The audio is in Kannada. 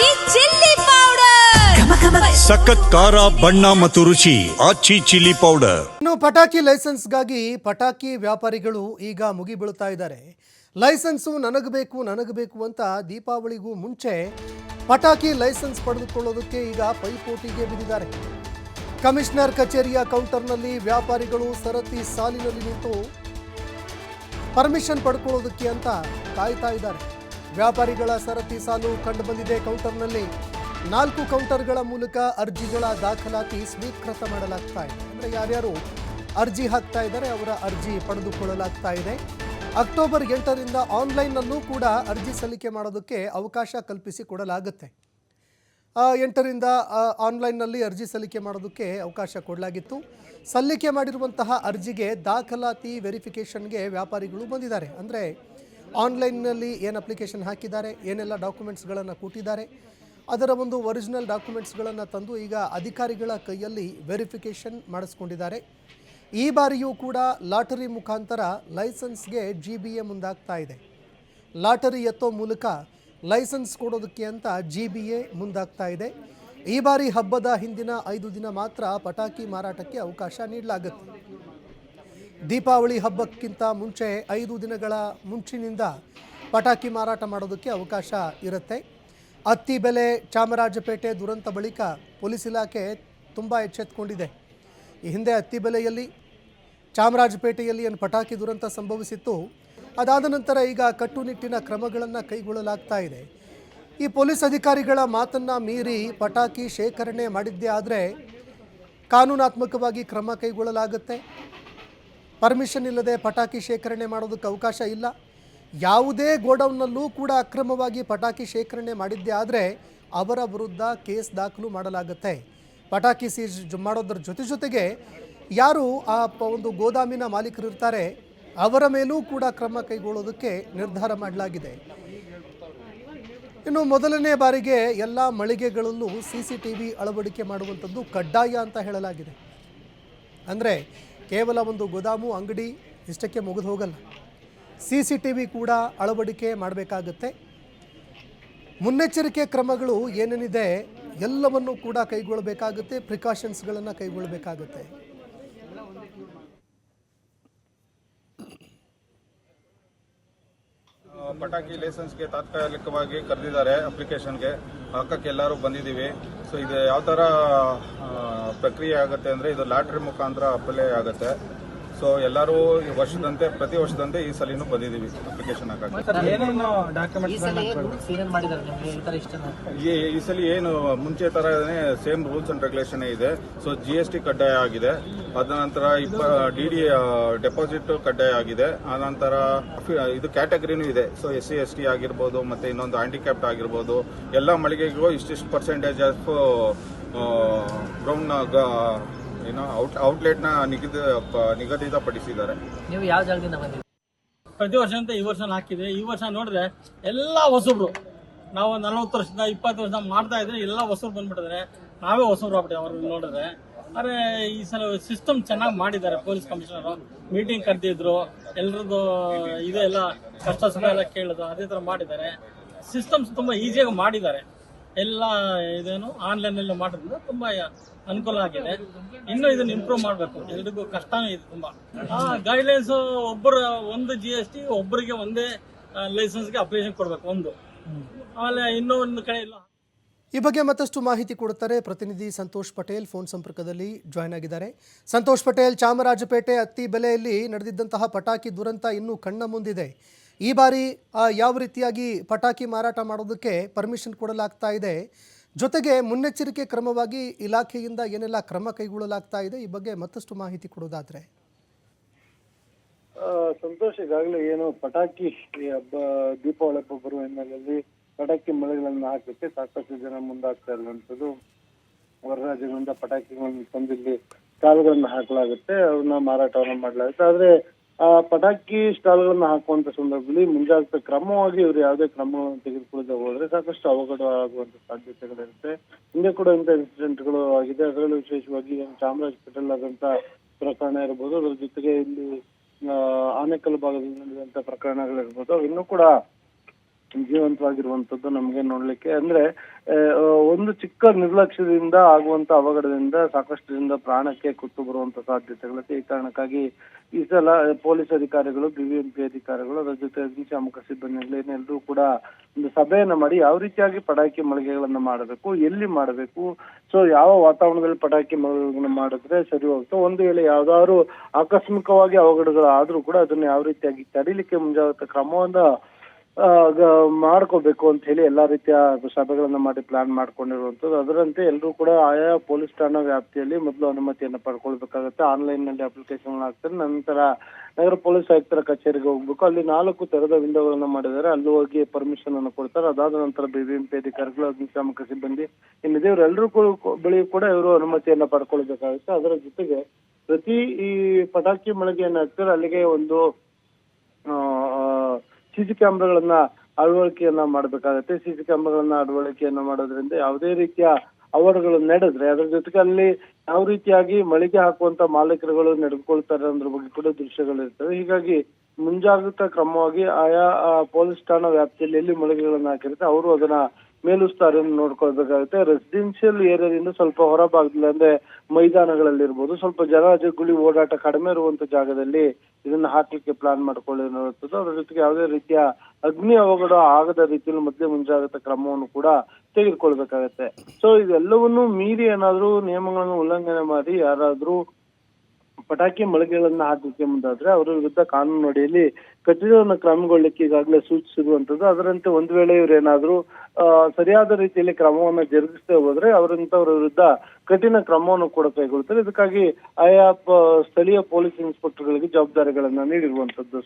ಆಚಿ ಚಿಲ್ಲಿ ಪೌಡರ್, ಸಖತ್ ಖಾರ ಬಣ್ಣ ಮತ್ತು ರುಚಿ ಆಚಿ ಚಿಲ್ಲಿ ಪೌಡರ್. ಇನ್ನು ಪಟಾಕಿ ಲೈಸೆನ್ಸ್ಗಾಗಿ ಪಟಾಕಿ ವ್ಯಾಪಾರಿಗಳು ಈಗ ಮುಗಿಬೀಳುತ್ತಾ ಇದ್ದಾರೆ. ಲೈಸೆನ್ಸು ನನಗಬೇಕು ಅಂತ ದೀಪಾವಳಿಗೂ ಮುಂಚೆ ಪಟಾಕಿ ಲೈಸೆನ್ಸ್ ಪಡೆದುಕೊಳ್ಳೋದಕ್ಕೆ ಈಗ ಪೈಪೋಟಿಗೆ ಬಿದ್ದಿದ್ದಾರೆ. ಕಮಿಷನರ್ ಕಚೇರಿಯ ಕೌಂಟರ್ನಲ್ಲಿ ವ್ಯಾಪಾರಿಗಳು ಸರತಿ ಸಾಲಿನಲ್ಲಿ ನಿಂತು ಪರ್ಮಿಷನ್ ಪಡ್ಕೊಳ್ಳೋದಕ್ಕೆ ಅಂತ ಕಾಯ್ತಾ ಇದ್ದಾರೆ. ವ್ಯಾಪಾರಿಗಳ ಸರತಿ ಸಾಲು ಕಂಡು ಬಂದಿದೆ. ಕೌಂಟರ್ನಲ್ಲಿ 4 ಕೌಂಟರ್ಗಳ ಮೂಲಕ ಅರ್ಜಿಗಳ ದಾಖಲಾತಿ ಸ್ವೀಕೃತ ಮಾಡಲಾಗ್ತಾ ಇದೆ. ಅಂದರೆ ಯಾರ್ಯಾರು ಅರ್ಜಿ ಹಾಕ್ತಾ ಇದ್ದಾರೆ ಅವರ ಅರ್ಜಿ ಪಡೆದುಕೊಳ್ಳಲಾಗ್ತಾ ಇದೆ. ಅಕ್ಟೋಬರ್ 8ರಿಂದ ಆನ್ಲೈನ್ನಲ್ಲೂ ಕೂಡ ಅರ್ಜಿ ಸಲ್ಲಿಕೆ ಮಾಡೋದಕ್ಕೆ ಅವಕಾಶ ಕಲ್ಪಿಸಿಕೊಡಲಾಗುತ್ತೆ. 8ರಿಂದ ಆನ್ಲೈನ್ನಲ್ಲಿ ಅರ್ಜಿ ಸಲ್ಲಿಕೆ ಮಾಡೋದಕ್ಕೆ ಅವಕಾಶ ಕೊಡಲಾಗಿತ್ತು. ಸಲ್ಲಿಕೆ ಮಾಡಿರುವಂತಹ ಅರ್ಜಿಗೆ ದಾಖಲಾತಿ ವೆರಿಫಿಕೇಷನ್ಗೆ ವ್ಯಾಪಾರಿಗಳು ಬಂದಿದ್ದಾರೆ. ಅಂದರೆ ಆನ್ಲೈನ್ನಲ್ಲಿ ಏನು ಅಪ್ಲಿಕೇಶನ್ ಹಾಕಿದ್ದಾರೆ, ಏನೆಲ್ಲ ಡಾಕ್ಯುಮೆಂಟ್ಸ್ಗಳನ್ನು ಕೊಟ್ಟಿದ್ದಾರೆ, ಅದರ ಒಂದು ಒರಿಜಿನಲ್ ಡಾಕ್ಯುಮೆಂಟ್ಸ್ಗಳನ್ನು ತಂದು ಈಗ ಅಧಿಕಾರಿಗಳ ಕೈಯಲ್ಲಿ ವೆರಿಫಿಕೇಷನ್ ಮಾಡಿಸ್ಕೊಂಡಿದ್ದಾರೆ. ಈ ಬಾರಿಯೂ ಕೂಡ ಲಾಟರಿ ಮುಖಾಂತರ ಲೈಸೆನ್ಸ್ಗೆ GBA ಮುಂದಾಗ್ತಾ ಇದೆ. ಲಾಟರಿ ಎತ್ತೋ ಮೂಲಕ ಲೈಸೆನ್ಸ್ ಕೊಡೋದಕ್ಕೆ ಅಂತ GBA ಮುಂದಾಗ್ತಾ ಇದೆ. ಈ ಬಾರಿ ಹಬ್ಬದ ಹಿಂದಿನ 5 ದಿನ ಮಾತ್ರ ಪಟಾಕಿ ಮಾರಾಟಕ್ಕೆ ಅವಕಾಶ ನೀಡಲಾಗುತ್ತೆ. ದೀಪಾವಳಿ ಹಬ್ಬಕ್ಕಿಂತ ಮುಂಚೆ 5 ದಿನಗಳ ಮುಂಚಿನಿಂದ ಪಟಾಕಿ ಮಾರಾಟ ಮಾಡೋದಕ್ಕೆ ಅವಕಾಶ ಇರುತ್ತೆ. ಅತ್ತಿ ಬೆಲೆ ಚಾಮರಾಜಪೇಟೆ ದುರಂತ ಬಳಿಕ ಪೊಲೀಸ್ ಇಲಾಖೆ ತುಂಬ ಎಚ್ಚೆತ್ತುಕೊಂಡಿದೆ. ಈ ಹಿಂದೆ ಅತ್ತಿ ಬೆಲೆಯಲ್ಲಿ ಚಾಮರಾಜಪೇಟೆಯಲ್ಲಿ ಏನು ಪಟಾಕಿ ದುರಂತ ಸಂಭವಿಸಿತ್ತು, ಅದಾದ ನಂತರ ಈಗ ಕಟ್ಟುನಿಟ್ಟಿನ ಕ್ರಮಗಳನ್ನು ಕೈಗೊಳ್ಳಲಾಗ್ತಾ ಇದೆ. ಈ ಪೊಲೀಸ್ ಅಧಿಕಾರಿಗಳ ಮಾತನ್ನು ಮೀರಿ ಪಟಾಕಿ ಶೇಖರಣೆ ಮಾಡಿದ್ದೇ ಆದರೆ ಕಾನೂನಾತ್ಮಕವಾಗಿ ಕ್ರಮ ಕೈಗೊಳ್ಳಲಾಗುತ್ತೆ. ಪರ್ಮಿಷನ್ ಇಲ್ಲದೆ ಪಟಾಕಿ ಶೇಖರಣೆ ಮಾಡೋದಕ್ಕೆ ಅವಕಾಶ ಇಲ್ಲ. ಯಾವುದೇ ಗೋಡೌನ್ನಲ್ಲೂ ಕೂಡ ಅಕ್ರಮವಾಗಿ ಪಟಾಕಿ ಶೇಖರಣೆ ಮಾಡಿದ್ದೇ ಆದರೆ ಅವರ ವಿರುದ್ಧ ಕೇಸ್ ದಾಖಲು ಮಾಡಲಾಗುತ್ತೆ. ಪಟಾಕಿ ಸೀಜ್ ಮಾಡೋದ್ರ ಜೊತೆಗೆ ಯಾರು ಆ ಒಂದು ಗೋದಾಮಿನ ಮಾಲೀಕರು ಇರ್ತಾರೆ ಅವರ ಮೇಲೂ ಕೂಡ ಕ್ರಮ ಕೈಗೊಳ್ಳೋದಕ್ಕೆ ನಿರ್ಧಾರ ಮಾಡಲಾಗಿದೆ. ಇನ್ನು ಮೊದಲನೇ ಬಾರಿಗೆ ಎಲ್ಲ ಮಳಿಗೆಗಳಲ್ಲೂ CCTV ಅಳವಡಿಕೆ ಮಾಡುವಂಥದ್ದು ಕಡ್ಡಾಯ ಅಂತ ಹೇಳಲಾಗಿದೆ. ಅಂದರೆ ಕೇವಲ ಒಂದು ಗೋದಾಮು ಅಂಗಡಿ ಇಷ್ಟಕ್ಕೆ ಮುಗಿದು ಹೋಗಲ್ಲ, CCTV ಕೂಡ ಅಳವಡಿಕೆ ಮಾಡಬೇಕಾಗುತ್ತೆ. ಮುನ್ನೆಚ್ಚರಿಕೆ ಕ್ರಮಗಳು ಏನೇನಿದೆ ಎಲ್ಲವನ್ನೂ ಕೂಡ ಕೈಗೊಳ್ಳಬೇಕಾಗುತ್ತೆ, ಪ್ರಿಕಾಷನ್ಸ್ಗಳನ್ನು ಕೈಗೊಳ್ಳಬೇಕಾಗುತ್ತೆ. ಪಟಾಕಿ ಲೈಸೆನ್ಸ್ಗೆ ತಾತ್ಕಾಲಿಕವಾಗಿ ಕರೆದಿದ್ದಾರೆ. ಅಪ್ಲಿಕೇಶನ್ಗೆ ಹಾಕಕ್ಕೆ ಎಲ್ಲರೂ ಬಂದಿದ್ದೀವಿ. ಸೊ ಇದು ಯಾವ ಥರ ಪ್ರಕ್ರಿಯೆ ಆಗುತ್ತೆ ಅಂದರೆ ಇದು ಲಾಟ್ರಿ ಮುಖಾಂತರ ಅಪ್ಲೈ ಆಗುತ್ತೆ. ಸೊ ಎಲ್ಲರೂ ಪ್ರತಿ ವರ್ಷದಂತೆ ಈ ಸಲಿನೂ ಬಂದಿದ್ದೀವಿ ಅಪ್ಲಿಕೇಶನ್ ಹಾಕಕ್ಕೆ. ಈ ಸಲ ಏನು ಮುಂಚೆ ಥರನೇ ಸೇಮ್ ರೂಲ್ಸ್ ಅಂಡ್ ರೆಗ್ಯುಲೇಷನ್ ಇದೆ. ಸೊ GST ಕಡ್ಡಾಯ ಆಗಿದೆ. ಅದ ನಂತರ DD ಡೆಪಾಸಿಟ್ ಕಡ್ಡಾಯ ಆಗಿದೆ. ಆನಂತರ ಇದು ಕ್ಯಾಟಗರಿನೂ ಇದೆ. ಸೊ SC ST ಆಗಿರ್ಬೋದು, ಮತ್ತೆ ಇನ್ನೊಂದು ಹ್ಯಾಂಡಿಕ್ಯಾಪ್ಟ್ ಆಗಿರ್ಬೋದು, ಎಲ್ಲ ಮಳಿಗೆಗೂ ಇಷ್ಟಿಷ್ಟು ಪರ್ಸೆಂಟೇಜ್ ಆಫ್ ಬ್ರೌನ್ ಔಟ್ಲೆಟ್ನ ನಿಗದಿತಪಡಿಸಿದ್ದಾರೆ. ನೀವು ಯಾವ ಜಾಗದಿಂದ ಬಂದಿದ್ದೀರಿ? ಪ್ರತಿ ವರ್ಷ ಅಂತ ಈ ವರ್ಷ ಹಾಕಿದೆ. ಈ ವರ್ಷ ನೋಡಿದ್ರೆ ಎಲ್ಲ ಹೊಸಬ್ರು, ನಾವು 40 ವರ್ಷದಿಂದ 20 ವರ್ಷದಿಂದ ಮಾಡ್ತಾ ಇದ್ರೆ ಎಲ್ಲ ಹೊಸಬ್ರು ಬಂದ್ಬಿಟ್ಟಿದ್ದಾರೆ. ನಾವೇ ಹೊಸಬ್ರು ಆಗ್ಬಿಟ್ಟಿದೆ ಅವ್ರನ್ನ ನೋಡಿದ್ರೆ. ಆದರೆ ಈ ಸಲ ಸಿಸ್ಟಮ್ ಚೆನ್ನಾಗಿ ಮಾಡಿದ್ದಾರೆ. ಪೊಲೀಸ್ ಕಮಿಷನರು ಮೀಟಿಂಗ್ ಕರೆದಿದ್ರು, ಎಲ್ಲರದ್ದು ಇದೆಲ್ಲ ಕಷ್ಟ ಸುಖ ಎಲ್ಲ ಕೇಳಿದ್ರು, ಅದೇ ಥರ ಮಾಡಿದ್ದಾರೆ. ಸಿಸ್ಟಮ್ಸ್ ತುಂಬ ಈಸಿಯಾಗಿ ಮಾಡಿದ್ದಾರೆ. ಎಲ್ಲ ಇದೇನು ಆನ್ಲೈನಲ್ಲಿ ಮಾಡೋದ್ರಿಂದ ತುಂಬ ಅನುಕೂಲ ಆಗಿದೆ. ಇನ್ನೂ ಇದನ್ನು ಇಂಪ್ರೂವ್ ಮಾಡಬೇಕು. ಎಲ್ರಿಗೂ ಕಷ್ಟನೂ ಇದೆ ತುಂಬ. ಗೈಡ್ಲೈನ್ಸ್ ಒಂದು GST ಒಬ್ಬರಿಗೆ ಒಂದೇ ಲೈಸೆನ್ಸ್ಗೆ ಅಪ್ಲಿಕೇಶನ್ ಕೊಡಬೇಕು ಒಂದು. ಆಮೇಲೆ ಇನ್ನೂ ಒಂದು ಕಡೆ ಇಲ್ಲ. ಈ ಬಗ್ಗೆ ಮತ್ತಷ್ಟು ಮಾಹಿತಿ ಕೊಡುತ್ತಾರೆ ಪ್ರತಿನಿಧಿ ಸಂತೋಷ್ ಪಟೇಲ್. ಫೋನ್ ಸಂಪರ್ಕದಲ್ಲಿ ಜಾಯ್ನ್ ಆಗಿದ್ದಾರೆ. ಸಂತೋಷ್ ಪಟೇಲ್, ಚಾಮರಾಜಪೇಟೆ ಅತ್ತಿ ಬೆಲೆಯಲ್ಲಿ ನಡೆದಿದ್ದಂತಹ ಪಟಾಕಿ ದುರಂತ ಇನ್ನೂ ಕಣ್ಣ ಮುಂದಿದೆ. ಈ ಬಾರಿ ಯಾವ ರೀತಿಯಾಗಿ ಪಟಾಕಿ ಮಾರಾಟ ಮಾಡೋದಕ್ಕೆ ಪರ್ಮಿಷನ್ ಕೊಡಲಾಗ್ತಾ ಇದೆ, ಜೊತೆಗೆ ಮುನ್ನೆಚ್ಚರಿಕೆ ಕ್ರಮವಾಗಿ ಇಲಾಖೆಯಿಂದ ಏನೆಲ್ಲ ಕ್ರಮ ಕೈಗೊಳ್ಳಲಾಗ್ತಾ ಇದೆ, ಈ ಬಗ್ಗೆ ಮತ್ತಷ್ಟು ಮಾಹಿತಿ ಕೊಡೋದಾದ್ರೆ. ಸಂತೋಷ್, ಈಗಾಗಲೇ ಏನು ಪಟಾಕಿ ಹಬ್ಬ ದೀಪಾವಳಿ ಹಬ್ಬ ಬರುವ ಹಿನ್ನೆಲೆಯಲ್ಲಿ ಪಟಾಕಿ ಮಳೆಗಳನ್ನು ಹಾಕಲಿಕ್ಕೆ ಸಾಕಷ್ಟು ಜನ ಮುಂದಾಗ್ತಾ ಇರುವಂತದ್ದು. ಹೊರ ರಾಜ್ಯಗಳಿಂದ ಪಟಾಕಿಗಳನ್ನು ತಂದಿಲ್ಲಿ ಸ್ಟಾಲ್ಗಳನ್ನ ಹಾಕಲಾಗುತ್ತೆ, ಅವ್ರನ್ನ ಮಾರಾಟವನ್ನ ಮಾಡಲಾಗುತ್ತೆ. ಆದ್ರೆ ಆ ಪಟಾಕಿ ಸ್ಟಾಲ್ಗಳನ್ನ ಹಾಕುವಂತ ಸಂದರ್ಭದಲ್ಲಿ ಮುಂಜಾಗ್ರತಾ ಕ್ರಮವಾಗಿ ಇವರು ಯಾವುದೇ ಕ್ರಮಗಳನ್ನು ತೆಗೆದುಕೊಳ್ಳದೆ ಹೋದ್ರೆ ಸಾಕಷ್ಟು ಅವಘಡ ಆಗುವಂತ ಸಾಧ್ಯತೆಗಳಿರುತ್ತೆ. ಹಿಂದೆ ಕೂಡ ಇಂಥ ಇನ್ಸಿಡೆಂಟ್ಗಳು ಆಗಿದೆ. ಅದರಲ್ಲೂ ವಿಶೇಷವಾಗಿ ಚಾಮರಾಜಪೇಟೆಯಲ್ಲಿ ಆದಂತ ಪ್ರಕರಣ ಇರ್ಬೋದು, ಅದ್ರ ಜೊತೆಗೆ ಇಲ್ಲಿ ಆನೇಕಲ್ ಭಾಗದಲ್ಲಿ ನಡೆದಂತ ಪ್ರಕರಣಗಳಿರ್ಬೋದು. ಇನ್ನೂ ಕೂಡ ಜೀವಂತವಾಗಿರುವಂತದ್ದು ನಮ್ಗೆ ನೋಡ್ಲಿಕ್ಕೆ ಅಂದ್ರೆ ಒಂದು ಚಿಕ್ಕ ನಿರ್ಲಕ್ಷ್ಯದಿಂದ ಆಗುವಂತ ಅವಘಡದಿಂದ ಸಾಕಷ್ಟು ಜನರ ಪ್ರಾಣಕ್ಕೆ ಕುತ್ತು ಬರುವಂತ ಸಾಧ್ಯತೆಗಳಿದೆ. ಈ ಕಾರಣಕ್ಕಾಗಿ ಈ ಸಲ ಪೊಲೀಸ್ ಅಧಿಕಾರಿಗಳು, ಬಿಬಿಎಂಪಿ ಅಧಿಕಾರಿಗಳು, ಅದರ ಜೊತೆ ಅಗ್ನಿಶಾಮಕ ಸಿಬ್ಬಂದಿಗಳೇನೆಲ್ಲರೂ ಕೂಡ ಒಂದು ಸಭೆಯನ್ನ ಮಾಡಿ ಯಾವ ರೀತಿಯಾಗಿ ಪಟಾಕಿ ಮಳಿಗೆಗಳನ್ನ ಮಾಡಬೇಕು, ಎಲ್ಲಿ ಮಾಡಬೇಕು, ಸೊ ಯಾವ ವಾತಾವರಣದಲ್ಲಿ ಪಟಾಕಿ ಮಳಿಗೆಗಳನ್ನ ಮಾಡಿದ್ರೆ ಸರಿ ಹೋಗುತ್ತೆ, ಒಂದು ವೇಳೆ ಯಾವ್ದಾದ್ರು ಆಕಸ್ಮಿಕವಾಗಿ ಅವಘಡಗಳು ಆದ್ರೂ ಕೂಡ ಅದನ್ನ ಯಾವ ರೀತಿಯಾಗಿ ತಡಿಲಿಕ್ಕೆ ಮುಂಜಾಗ್ರತಾ ಕ್ರಮವನ್ನ ಮಾಡ್ಕೋಬೇಕು ಅಂತ ಹೇಳಿ ಎಲ್ಲಾ ರೀತಿಯ ಸಭೆಗಳನ್ನ ಮಾಡಿ ಪ್ಲಾನ್ ಮಾಡ್ಕೊಂಡಿರುವಂತದ್ದು. ಅದರಂತೆ ಎಲ್ಲರೂ ಕೂಡ ಆಯಾ ಪೊಲೀಸ್ ಠಾಣಾ ವ್ಯಾಪ್ತಿಯಲ್ಲಿ ಮೊದಲು ಅನುಮತಿಯನ್ನ ಪಡ್ಕೊಳ್ಬೇಕಾಗುತ್ತೆ. ಆನ್ಲೈನ್ ನಲ್ಲಿ ಅಪ್ಲಿಕೇಶನ್ ಹಾಕ್ತಾರೆ. ನಂತರ ನಗರ ಪೊಲೀಸ್ ಆಯುಕ್ತರ ಕಚೇರಿಗೆ ಹೋಗ್ಬೇಕು. ಅಲ್ಲಿ 4 ತೆರೆದ ವಿಂಡೋಗಳನ್ನ ಮಾಡಿದ್ದಾರೆ. ಅಲ್ಲಿ ಹೋಗಿ ಪರ್ಮಿಷನ್ ಅನ್ನು ಕೊಡ್ತಾರೆ. ಅದಾದ ನಂತರ ಬಿಬಿಎಂಪಿ ಅಧಿಕಾರಿಗಳು, ಅಗ್ನಿಶಾಮಕ ಸಿಬ್ಬಂದಿ ಏನಿದೆ ಇವರೆಲ್ಲರೂ ಬಳಿ ಕೂಡ ಇವರು ಅನುಮತಿಯನ್ನ ಪಡ್ಕೊಳ್ಬೇಕಾಗುತ್ತೆ. ಅದರ ಜೊತೆಗೆ ಪ್ರತಿ ಈ ಪಟಾಕಿ ಮಳಿಗೆಯನ್ನ ಹಾಕ್ತಾರೆ ಅಲ್ಲಿಗೆ ಒಂದು ಸಿಸಿ ಕ್ಯಾಮ್ರಾಗಳನ್ನ ಅಳವಡಿಕೆಯನ್ನ ಮಾಡ್ಬೇಕಾಗತ್ತೆ. ಸಿಸಿ ಕ್ಯಾಮ್ರಾಗಳನ್ನ ಅಳವಡಿಕೆಯನ್ನ ಮಾಡೋದ್ರಿಂದ ಯಾವುದೇ ರೀತಿಯ ಅವಘಡಗಳು ನಡೆದ್ರೆ ಅದ್ರ ಜೊತೆಗೆ ಅಲ್ಲಿ ಯಾವ ರೀತಿಯಾಗಿ ಮಳಿಗೆ ಹಾಕುವಂತ ಮಾಲೀಕರುಗಳು ನಡೆದುಕೊಳ್ತಾರೆ ಅನ್ನೋದ್ರ ಬಗ್ಗೆ ಕೂಡ ದೃಶ್ಯಗಳು ಇರ್ತವೆ. ಹೀಗಾಗಿ ಮುಂಜಾಗ್ರತಾ ಕ್ರಮವಾಗಿ ಆಯಾ ಪೊಲೀಸ್ ಠಾಣಾ ವ್ಯಾಪ್ತಿಯಲ್ಲಿ ಎಲ್ಲಿ ಮಳಿಗೆಗಳನ್ನ ಹಾಕಿರುತ್ತೆ ಅವರು ಅದನ್ನ ಮೇಲುಸ್ತುವಾರಿಯನ್ನು ನೋಡ್ಕೊಳ್ಬೇಕಾಗುತ್ತೆ. ರೆಸಿಡೆನ್ಷಿಯಲ್ ಏರಿಯಾದಿಂದ ಸ್ವಲ್ಪ ಹೊರಭಾಗದಲ್ಲಿ ಅಂದ್ರೆ ಮೈದಾನಗಳಲ್ಲಿರ್ಬೋದು, ಸ್ವಲ್ಪ ಜನಜಂಗುಳಿ ಓಡಾಟ ಕಡಿಮೆ ಇರುವಂತ ಜಾಗದಲ್ಲಿ ಇದನ್ನ ಹಾಕ್ಲಿಕ್ಕೆ ಪ್ಲಾನ್ ಮಾಡ್ಕೊಳ್ಳಿರುವಂತದ್ದು. ಅದ್ರ ಜೊತೆಗೆ ಯಾವುದೇ ರೀತಿಯ ಅಗ್ನಿ ಅವಘಡ ಆಗದ ರೀತಿಯಲ್ಲಿ ಮೊದಲೇ ಮುಂಜಾಗ್ರತಾ ಕ್ರಮವನ್ನು ಕೂಡ ತೆಗೆದುಕೊಳ್ಬೇಕಾಗತ್ತೆ. ಸೊ ಇದೆಲ್ಲವನ್ನೂ ಮೀರಿ ಏನಾದ್ರೂ ನಿಯಮಗಳನ್ನು ಉಲ್ಲಂಘನೆ ಮಾಡಿ ಯಾರಾದ್ರೂ ಪಟಾಕಿ ಮಳಿಗೆಗಳನ್ನ ಹಾಕಲಿಕ್ಕೆ ಮುಂದಾದ್ರೆ ಅವರ ವಿರುದ್ಧ ಕಾನೂನು ಅಡಿಯಲ್ಲಿ ಕಠಿಣ ಕ್ರಮಗೊಳ್ಳಿಕ್ಕೆ ಈಗಾಗಲೇ ಸೂಚಿಸಿರುವಂತದ್ದು. ಅದರಂತೆ ಒಂದು ವೇಳೆ ಇವರೇನಾದ್ರೂ ಸರಿಯಾದ ರೀತಿಯಲ್ಲಿ ಕ್ರಮವನ್ನ ಜರುಗಿಸದೆ ಹೋದ್ರೆ ಅವರಂತವರ ವಿರುದ್ಧ ಕಠಿಣ ಕ್ರಮವನ್ನು ಕೂಡ ಕೈಗೊಳ್ತಾರೆ. ಇದಕ್ಕಾಗಿ ಆಯಾ ಸ್ಥಳೀಯ ಪೊಲೀಸ್ ಇನ್ಸ್ಪೆಕ್ಟರ್ಗಳಿಗೆ ಜವಾಬ್ದಾರಿಗಳನ್ನ ನೀಡಿರುವಂತದ್ದು.